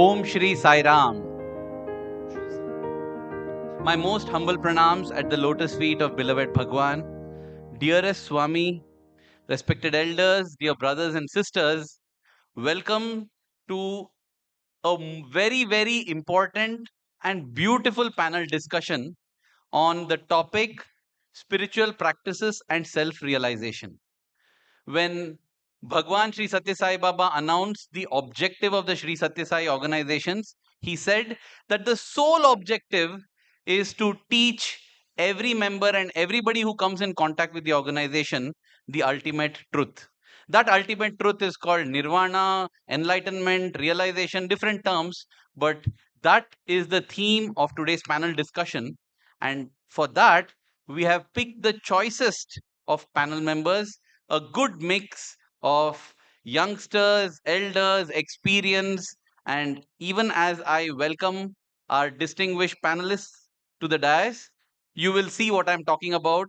Om Shri Sai Ram. My most humble pranams at the lotus feet of beloved Bhagavan. Dearest Swami, respected elders, dear brothers and sisters, welcome to a very, very important and beautiful panel discussion on the topic spiritual practices and self-realization. When Bhagwan Sri Sathya Sai Baba announced the objective of the Sri Sathya Sai organizations, he said that the sole objective is to teach every member and everybody who comes in contact with the organization the ultimate truth. That ultimate truth is called nirvana, enlightenment, realization, different terms, but that is the theme of today's panel discussion. And for that, we have picked the choicest of panel members, a good mix of youngsters, elders, experience, and even as I welcome our distinguished panelists to the dais, you will see what I'm talking about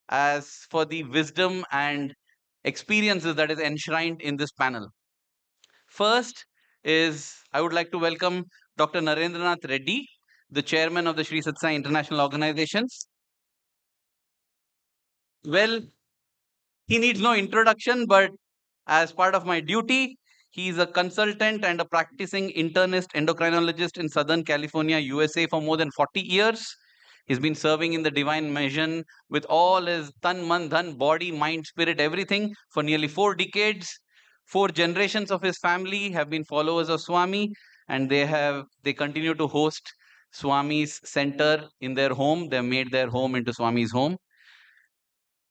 as for the wisdom and experiences that is enshrined in this panel. First is I would like to welcome Dr. Narendranath Reddy, the chairman of the Sri Sathya Sai International Organization. Well, he needs no introduction, but as part of my duty, he is a consultant and a practicing internist endocrinologist in Southern California, USA for more than 40 years. He's been serving in the divine mission with all his tan, man, dhan, body, mind, spirit, everything for nearly 4 decades. 4 generations of his family have been followers of Swami, and they continue to host Swami's center in their home. They've made their home into Swami's home.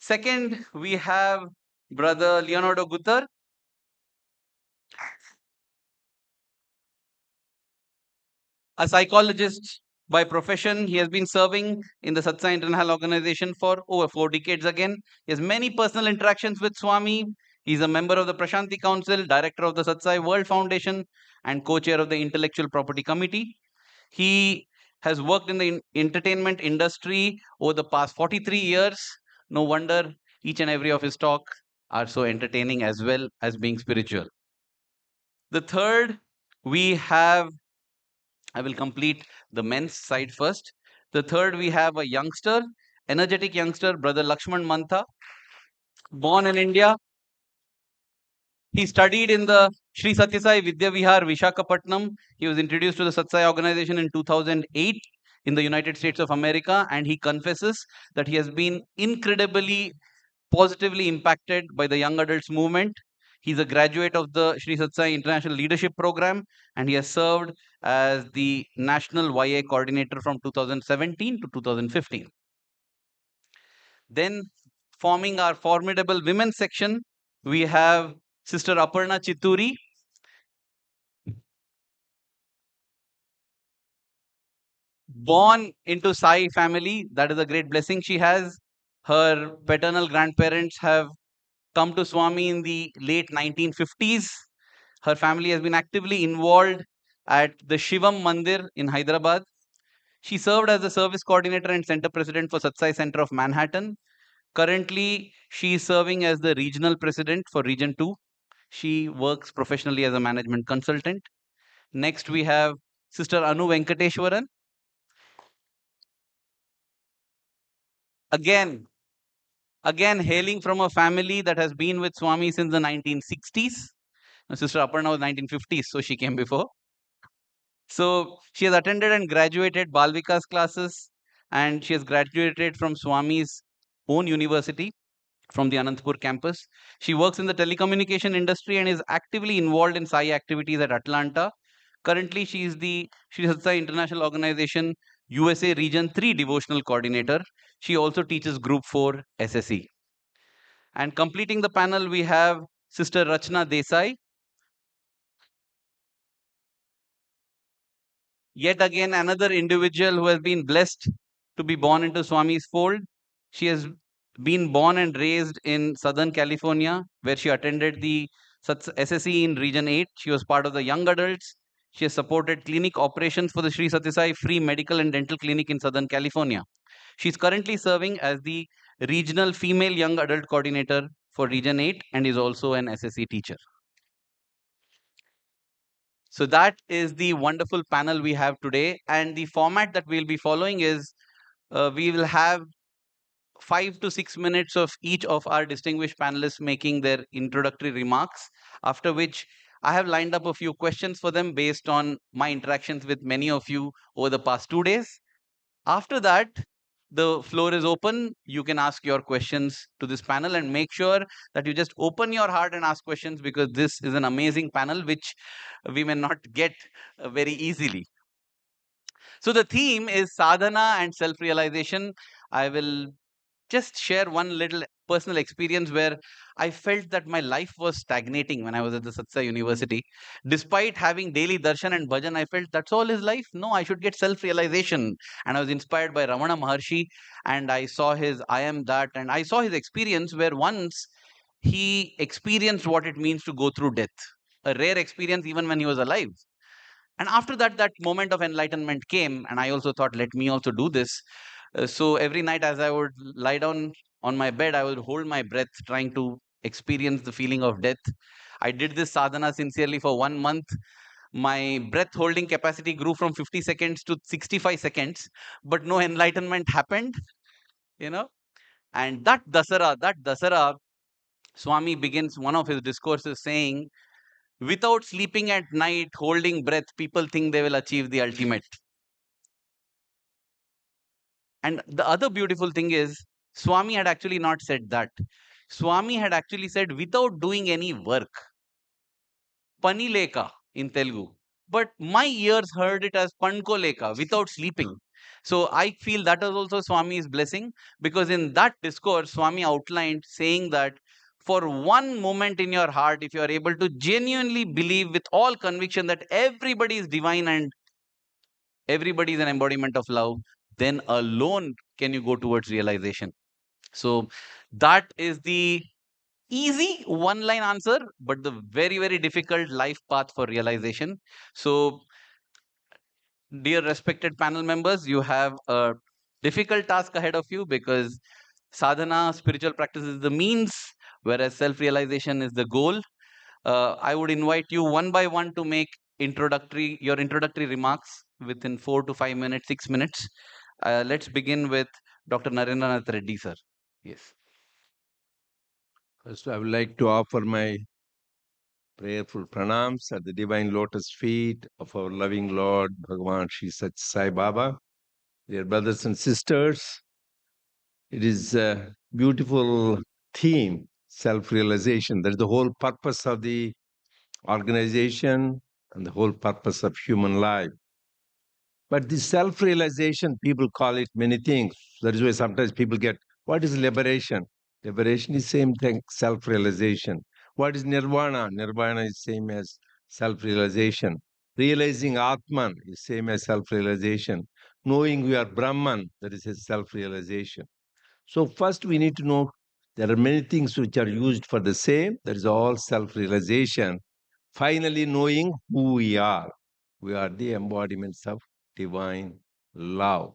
Second, we have Brother Leonardo Gutter, a psychologist by profession. He has been serving in the Sathya Sai International Organization for over 4 decades again. He has many personal interactions with Swami. He's a member of the Prashanti Council, director of the Sathya Sai World Foundation, and co-chair of the Intellectual Property Committee. He has worked in the entertainment industry over the past 43 years. No wonder each and every of his talk are so entertaining as well as being spiritual. The third, we have, I will complete the men's side first. The third, we have a youngster, energetic youngster, Brother Lakshman Mantha, born in India. He studied in the Sri Sathya Sai Vidya Vihar, Vishakhapatnam. He was introduced to the Sathya Sai organization in 2008 in the United States of America, and he confesses that he has been incredibly positively impacted by the young adults movement. He's a graduate of the Sri Sathya Sai International Leadership Program, and he has served as the National YA Coordinator from 2017 to 2015. Then, forming our formidable women's section, we have Sister Aparna Chitturi, born into Sai family. That is a great blessing she has. Her paternal grandparents have come to Swami in the late 1950s. Her family has been actively involved at the Shivam Mandir in Hyderabad. She served as the service coordinator and center president for Sathya Sai Center of Manhattan. Currently, she is serving as the regional president for Region 2. She works professionally as a management consultant. Next, we have Sister Anu Venkateshwaran. Again, hailing from a family that has been with Swami since the 1960s. Sister Aparna was 1950s, so she came before. So she has attended and graduated Balvika's classes, and she has graduated from Swami's own university from the Anantapur campus. She works in the telecommunication industry and is actively involved in Sai activities at Atlanta. Currently, she is the Sri Sathya Sai International Organization USA Region 3 Devotional Coordinator. She also teaches Group 4 SSE. And completing the panel, we have Sister Racha Desai. Yet again, another individual who has been blessed to be born into Swami's fold. She has been born and raised in Southern California, where she attended the SSE in Region 8. She was part of the young adults. She has supported clinic operations for the Sri Sathya Sai Free Medical and Dental Clinic in Southern California. She is currently serving as the Regional Female Young Adult Coordinator for Region 8 and is also an SSE teacher. So that is the wonderful panel we have today. And the format that we'll be following is we will have 5 to 6 minutes of each of our distinguished panelists making their introductory remarks, after which I have lined up a few questions for them based on my interactions with many of you over the past 2 days. After that, the floor is open. You can ask your questions to this panel and make sure that you just open your heart and ask questions, because this is an amazing panel which we may not get very easily. So the theme is sadhana and self-realization. I will just share one little personal experience where I felt that my life was stagnating when I was at the Satya University. Despite having daily darshan and bhajan, I felt that's all is life. No, I should get self-realization. And I was inspired by Ramana Maharshi, and I saw his I am that, and I saw his experience where once he experienced what it means to go through death. A rare experience even when he was alive. And after that, that moment of enlightenment came, and I also thought, let me also do this. So every night, as I would lie down on my bed, I would hold my breath, trying to experience the feeling of death. I did this sadhana sincerely for 1 month. My breath holding capacity grew from 50 seconds to 65 seconds, but no enlightenment happened, you know. And that Dasara, Swami begins one of his discourses saying, without sleeping at night, holding breath, people think they will achieve the ultimate. And the other beautiful thing is, Swami had actually not said that. Swami had actually said, without doing any work, Panileka in Telugu. But my ears heard it as Pankoleka, without sleeping. So I feel that is also Swami's blessing, because in that discourse, Swami outlined saying that for one moment in your heart, if you are able to genuinely believe with all conviction that everybody is divine and everybody is an embodiment of love, then alone can you go towards realization. So that is the easy one line answer, but the very, very difficult life path for realization. So, dear respected panel members, you have a difficult task ahead of you, because sadhana, spiritual practice, is the means, whereas self realization is the goal. I would invite you one by one to make your introductory remarks within 4 to 5 minutes, 6 minutes. Let's begin with Dr. Narendranath Reddy, sir. Yes. First, I would like to offer my prayerful pranams at the divine lotus feet of our loving Lord, Bhagavan Sri Sathya Sai Baba. Dear brothers and sisters, it is a beautiful theme, self-realization. That is the whole purpose of the organization and the whole purpose of human life. But this self-realization, people call it many things. That is why sometimes people get, what is liberation? Liberation is same thing, self-realization. What is nirvana? Nirvana is same as self-realization. Realizing Atman is same as self-realization. Knowing we are Brahman, that is a self-realization. So first we need to know there are many things which are used for the same. That is all self-realization. Finally knowing who we are. We are the embodiments of divine love.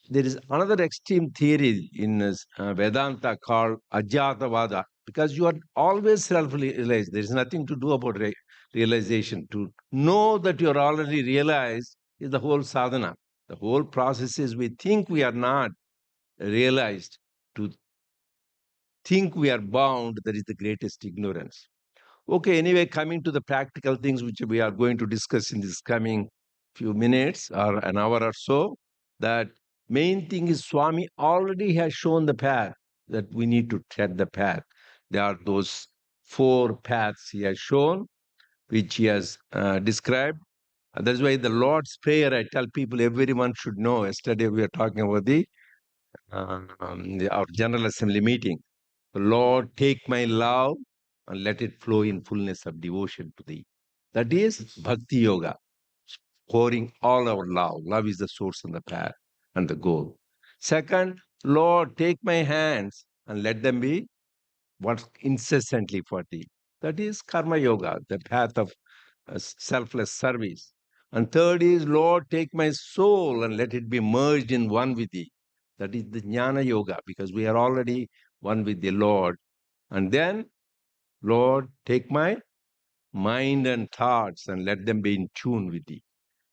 There is another extreme theory in Vedanta called Ajatavada, because you are always self-realized. There is nothing to do about realization. To know that you are already realized is the whole sadhana. The whole process is we think we are not realized. To think we are bound, that is the greatest ignorance. Okay, anyway, coming to the practical things which we are going to discuss in this coming few minutes or an hour or so, that main thing is Swami already has shown the path, that we need to tread the path. There are those 4 paths he has shown, which he has described. And that's why the Lord's Prayer, I tell people, everyone should know. Yesterday we were talking about our General Assembly meeting. Lord, take my love and let it flow in fullness of devotion to thee. That is Bhakti Yoga, pouring all our love. Love is the source and the path and the goal. Second, Lord, take my hands and let them be work incessantly for thee. That is Karma Yoga, the path of selfless service. And third is, Lord, take my soul and let it be merged in one with thee. That is the Jnana Yoga, because we are already one with the Lord. And then, Lord, take my mind and thoughts and let them be in tune with thee.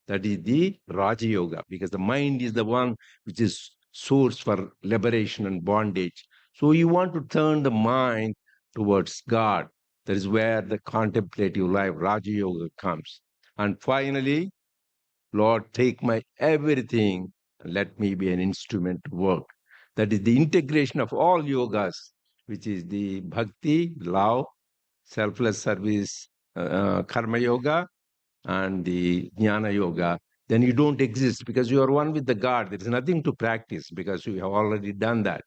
That is the Raja Yoga, because the mind is the one which is source for liberation and bondage. So you want to turn the mind towards God. That is where the contemplative life, Raja Yoga, comes. And finally, Lord, take my everything and let me be an instrument to work. That is the integration of all yogas, which is the bhakti, love, selfless service, karma yoga, and the jnana yoga. Then you don't exist because you are one with the God. There is nothing to practice because we have already done that.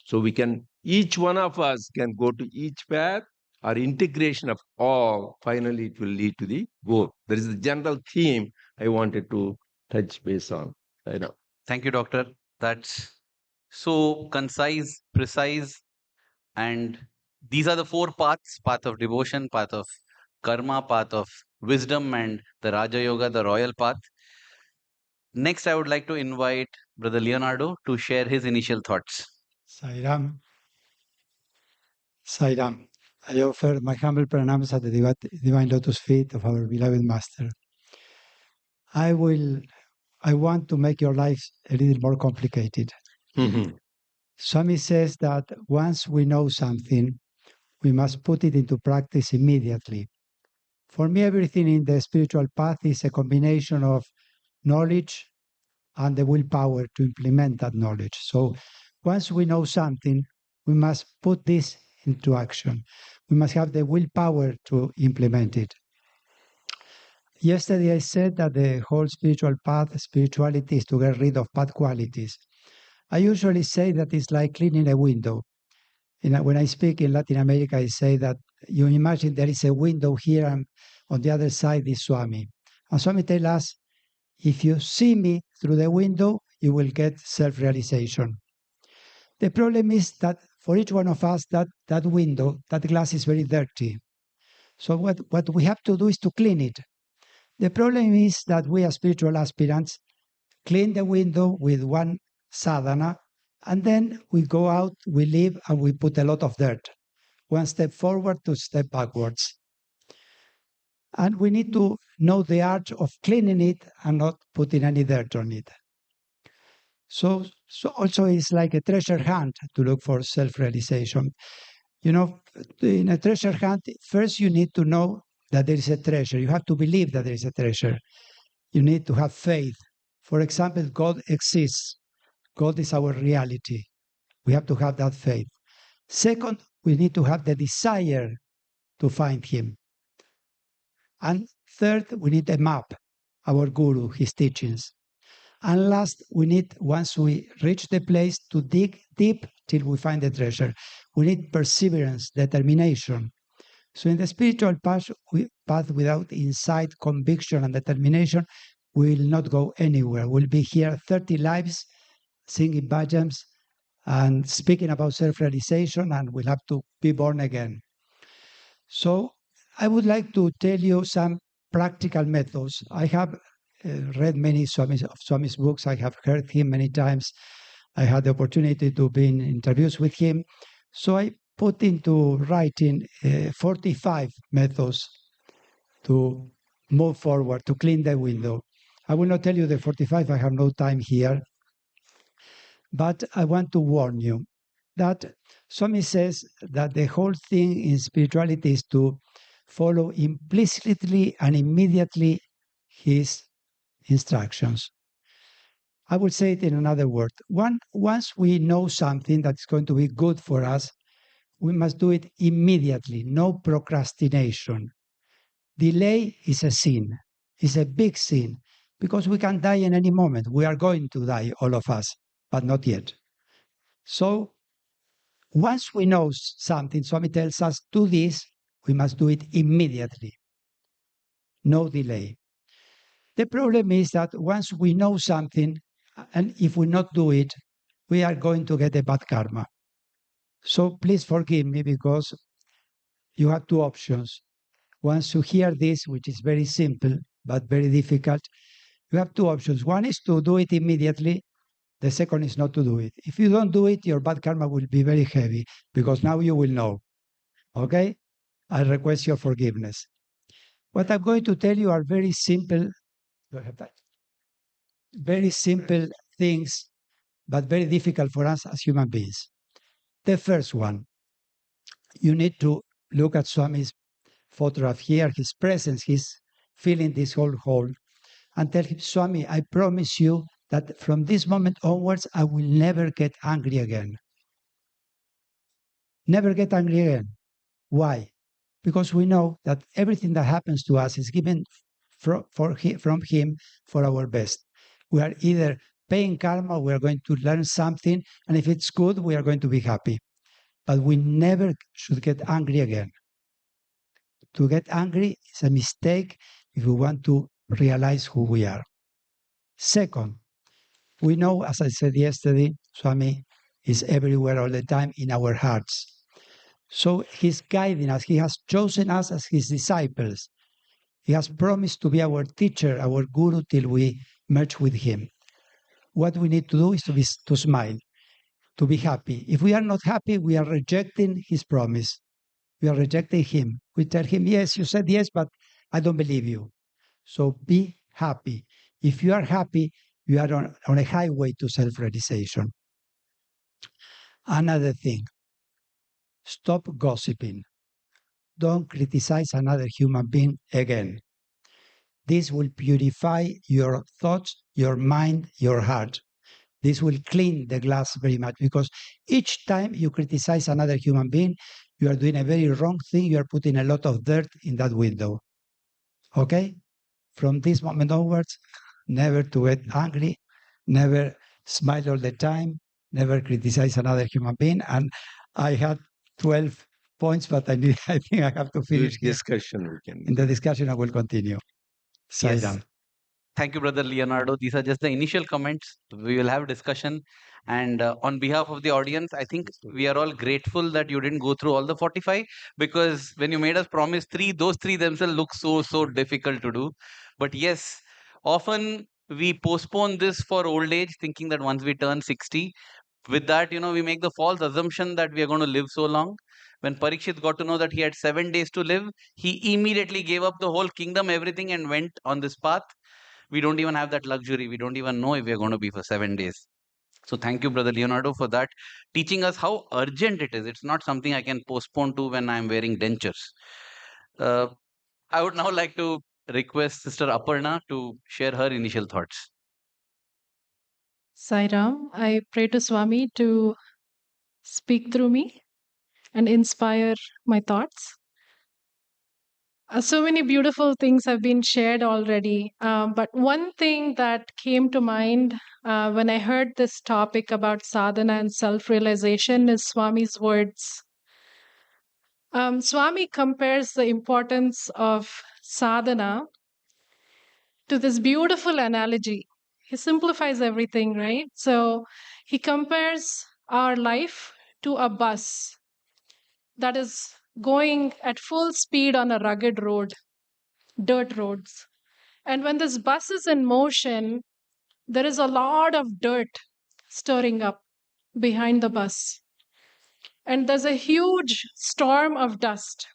So we can, each one of us can go to each path, or integration of all. Finally, it will lead to the goal. There is the general theme I wanted to touch base on. I know. Thank you, Doctor. That's so concise, precise, and these are the four paths: path of devotion, path of karma, path of wisdom, and the Raja Yoga, the royal path. Next, I would like to invite Brother Leonardo to share his initial thoughts. Sai Ram. Sai Ram. I offer my humble pranams at the divine lotus feet of our beloved Master. I want to make your life a little more complicated. Swami says that once we know something, we must put it into practice immediately. For me, everything in the spiritual path is a combination of knowledge and the willpower to implement that knowledge. So once we know something, we must put this into action. We must have the willpower to implement it. Yesterday I said that the whole spiritual path, spirituality, is to get rid of bad qualities. I usually say that it's like cleaning a window. When I speak in Latin America, I say that you imagine there is a window here and on the other side is Swami. And Swami tells us, if you see me through the window, you will get self-realization. The problem is that for each one of us, that window, that glass is very dirty. So what we have to do is to clean it. The problem is that we as spiritual aspirants clean the window with one sadhana, and then we go out, we leave, and we put a lot of dirt. One step forward, two steps backwards. And we need to know the art of cleaning it and not putting any dirt on it. So also it's like a treasure hunt to look for self-realization. You know, in a treasure hunt, first you need to know that there is a treasure. You have to believe that there is a treasure. You need to have faith. For example, God exists. God is our reality. We have to have that faith. Second, we need to have the desire to find Him. And third, we need a map, our Guru, his teachings. And last, we need, once we reach the place, to dig deep till we find the treasure. We need perseverance, determination. So in the spiritual path without insight, conviction, and determination, we will not go anywhere. We'll be here 30 lives, singing bhajans and speaking about self-realization, and we'll have to be born again. So I would like to tell you some practical methods. I have read many of Swami's books. I have heard him many times. I had the opportunity to be in interviews with him. So I put into writing 45 methods to move forward, to clean the window. I will not tell you the 45, I have no time here. But I want to warn you that Swami says that the whole thing in spirituality is to follow implicitly and immediately his instructions. I would say it in another word. Once we know something that's going to be good for us, we must do it immediately, no procrastination. Delay is a sin. It's a big sin because we can die in any moment. We are going to die, all of us, but not yet. So once we know something, Swami tells us, do this, we must do it immediately. No delay. The problem is that once we know something, and if we not do it, we are going to get a bad karma. So please forgive me because you have two options. Once you hear this, which is very simple but very difficult, you have two options. One is to do it immediately. The second is not to do it. If you don't do it, your bad karma will be very heavy because now you will know. Okay? I request your forgiveness. What I'm going to tell you are very simple, things, but very difficult for us as human beings. The first one, you need to look at Swami's photograph here, his presence, he's feeling this whole hole, and tell him, Swami, I promise you that from this moment onwards, I will never get angry again. Never get angry again. Why? Because we know that everything that happens to us is given from him for our best. We are either paying karma, we are going to learn something, and if it's good, we are going to be happy. But we never should get angry again. To get angry is a mistake if we want to realize who we are. Second, we know, as I said yesterday, Swami is everywhere all the time in our hearts. So he's guiding us. He has chosen us as his disciples. He has promised to be our teacher, our guru, till we merge with him. What we need to do is to smile, to be happy. If we are not happy, we are rejecting his promise. We are rejecting him. We tell him, yes, you said yes, but I don't believe you. So be happy. If you are happy, you are on a highway to self-realization. Another thing, stop gossiping. Don't criticize another human being again. This will purify your thoughts, your mind, your heart. This will clean the glass very much, because each time you criticize another human being, you are doing a very wrong thing. You are putting a lot of dirt in that window. Okay? From this moment onwards, never to get angry, never smile all the time, never criticize another human being. And I had 12 points, but I think I have to finish here. Discussion we can. In the discussion, I will continue. Sai Ram. Thank you, Brother Leonardo. These are just the initial comments. We will have discussion. And on behalf of the audience, I think we are all grateful that you didn't go through all the 45, because when you made us promise 3, those 3 themselves look so difficult to do. But yes, often we postpone this for old age, thinking that once we turn 60, with that, we make the false assumption that we are going to live so long. When Parikshit got to know that he had 7 days to live, he immediately gave up the whole kingdom, everything, and went on this path. We don't even have that luxury. We don't even know if we're going to be for 7 days. So thank you, Brother Leonardo, for that, teaching us how urgent it is. It's not something I can postpone to when I'm wearing dentures. I would now like to request Sister Aparna to share her initial thoughts. Sai Ram, I pray to Swami to speak through me and inspire my thoughts. So many beautiful things have been shared already, but one thing that came to mind when I heard this topic about sadhana and self-realization is Swami's words. Swami compares the importance of sadhana to this beautiful analogy. He simplifies everything, right? So he compares our life to a bus that is going at full speed on a rugged road, dirt roads. And when this bus is in motion, there is a lot of dirt stirring up behind the bus. And there's a huge storm of dust.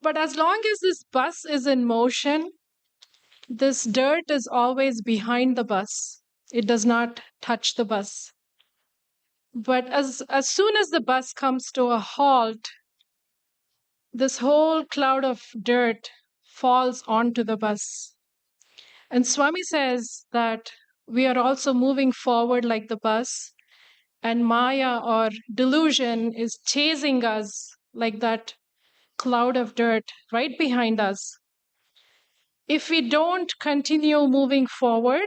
But as long as this bus is in motion, this dirt is always behind the bus. It does not touch the bus. But as soon as the bus comes to a halt, this whole cloud of dirt falls onto the bus. And Swami says that we are also moving forward like the bus, and Maya or delusion is chasing us like that cloud of dirt right behind us. If we don't continue moving forward,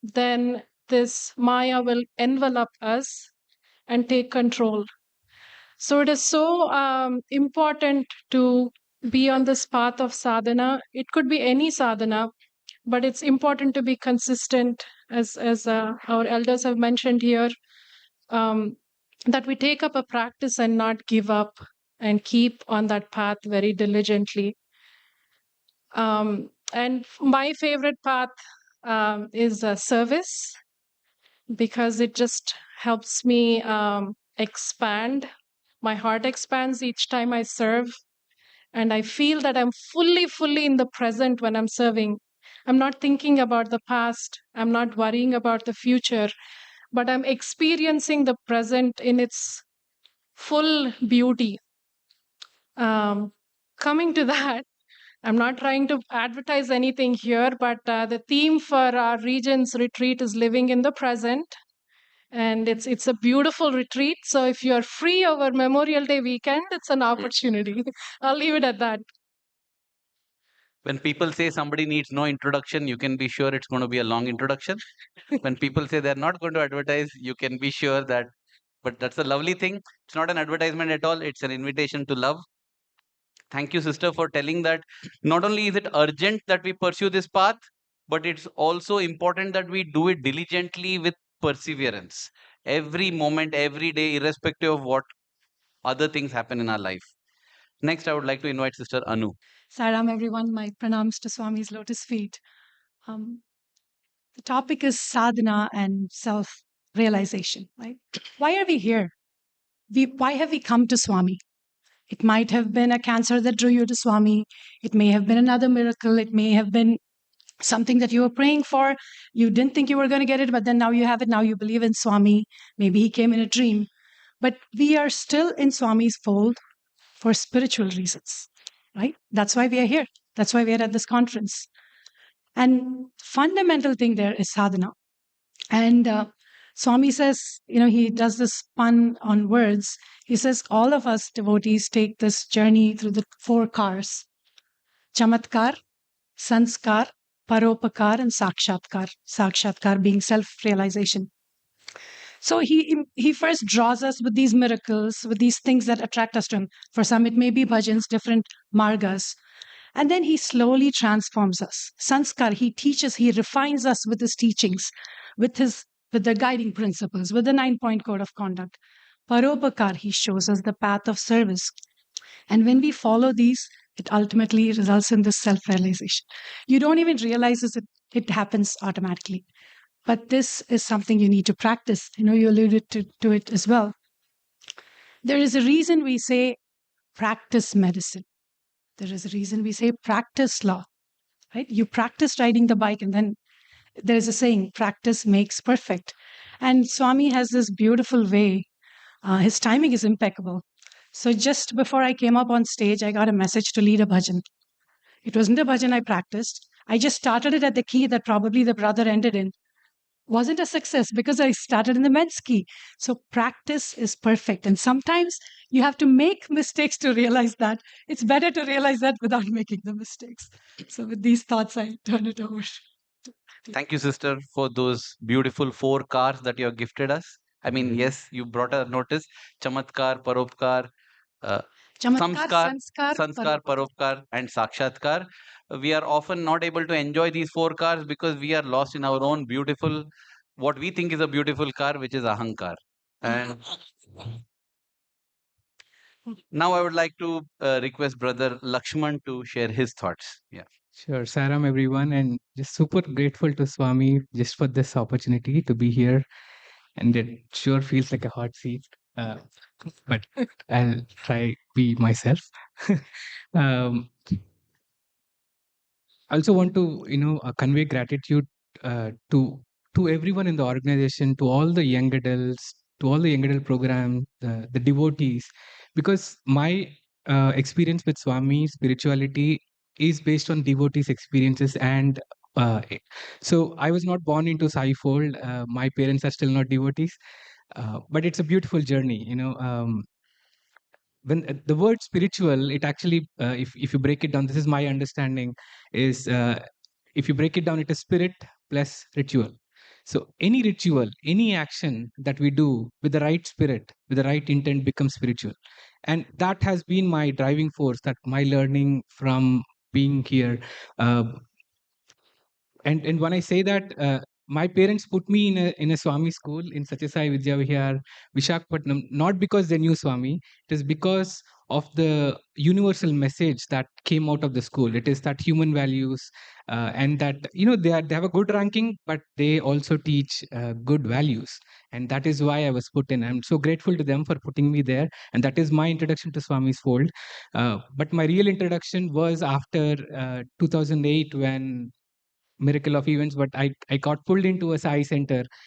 then this Maya will envelop us and take control. So it is so important to be on this path of sadhana. It could be any sadhana, but it's important to be consistent, as our elders have mentioned here, that we take up a practice and not give up and keep on that path very diligently. And my favorite path is service, because it just helps me expand. My heart expands each time I serve. And I feel that I'm fully in the present when I'm serving. I'm not thinking about the past. I'm not worrying about the future, but I'm experiencing the present in its full beauty. Coming to that, I'm not trying to advertise anything here, but the theme for our region's retreat is living in the present. And it's a beautiful retreat. So if you're free over Memorial Day weekend, it's an opportunity. I'll leave it at that. When people say somebody needs no introduction, you can be sure it's going to be a long introduction. When people say they're not going to advertise, you can be sure that, but that's a lovely thing. It's not an advertisement at all. It's an invitation to love. Thank you, sister, for telling that not only is it urgent that we pursue this path, but it's also important that we do it diligently with perseverance. Every moment, every day, irrespective of what other things happen in our life. Next, I would like to invite Sister Anu. Sai Ram, everyone. My pranams to Swami's lotus feet. The topic is sadhana and self-realization, right? Why are we here? Why have we come to Swami? It might have been a cancer that drew you to Swami. It may have been another miracle. It may have been something that you were praying for. You didn't think you were going to get it, but then now you have it. Now you believe in Swami. Maybe he came in a dream. But we are still in Swami's fold for spiritual reasons, right? That's why we are here. That's why we are at this conference. And fundamental thing there is sadhana. And Swami says, he does this pun on words. He says, all of us devotees take this journey through the 4 cars: chamatkar, sanskar, paropakar, and sakshatkar. Sakshatkar being self-realization. So he first draws us with these miracles, with these things that attract us to him. For some, it may be bhajans, different margas. And then he slowly transforms us. Sanskar, he teaches, he refines us with his teachings, with the guiding principles, with the 9-point code of conduct. Paropakar, he shows us the path of service. And when we follow these, it ultimately results in this self-realization. You don't even realize it happens automatically. But this is something you need to practice. You alluded to it as well. There is a reason we say practice medicine. There is a reason we say practice law, right? You practice riding the bike, and then there's a saying, practice makes perfect. And Swami has this beautiful way. His timing is impeccable. So just before I came up on stage, I got a message to lead a bhajan. It wasn't a bhajan I practiced. I just started it at the key that probably the brother ended in. Wasn't a success because I started in the men's key. So practice is perfect. And sometimes you have to make mistakes to realize that. It's better to realize that without making the mistakes. So with these thoughts, I turn it over. Thank you, sister, for those beautiful 4 cars that you have gifted us. I mean, yes, you brought a notice. Chamatkar, Paropkar, Chamatkar, Sanskar, Paropkar, and Sakshatkar. We are often not able to enjoy these 4 cars because we are lost in our own beautiful, what we think is a beautiful car, which is Ahankar. And now I would like to request Brother Lakshman to share his thoughts. Yeah. Sure, Sai Ram, everyone, and just super grateful to Swami just for this opportunity to be here. And it sure feels like a hot seat, but I'll try be myself. I also want to, convey gratitude to everyone in the organization, to all the young adults, to all the young adult program, the devotees, because my experience with Swami spirituality is based on devotees' experiences. And so I was not born into Sai fold. My parents are still not devotees, but it's a beautiful journey. When the word spiritual, it actually, if you break it down, this is my understanding, is if you break it down, it is spirit plus ritual. So any ritual, any action that we do with the right spirit, with the right intent becomes spiritual. And that has been my driving force, that my learning from being here. And when I say that, my parents put me in a Swami school in Sathya Sai Vidya Vihar, Vishakhapatnam, not because they knew Swami. It is because of the universal message that came out of the school. It is that human values, and that they have a good ranking, but they also teach good values, and that is why I was put in. I'm so grateful to them for putting me there, and that is my introduction to Swami's fold. But my real introduction was after 2008, when miracle of events, but I got pulled into a Sai center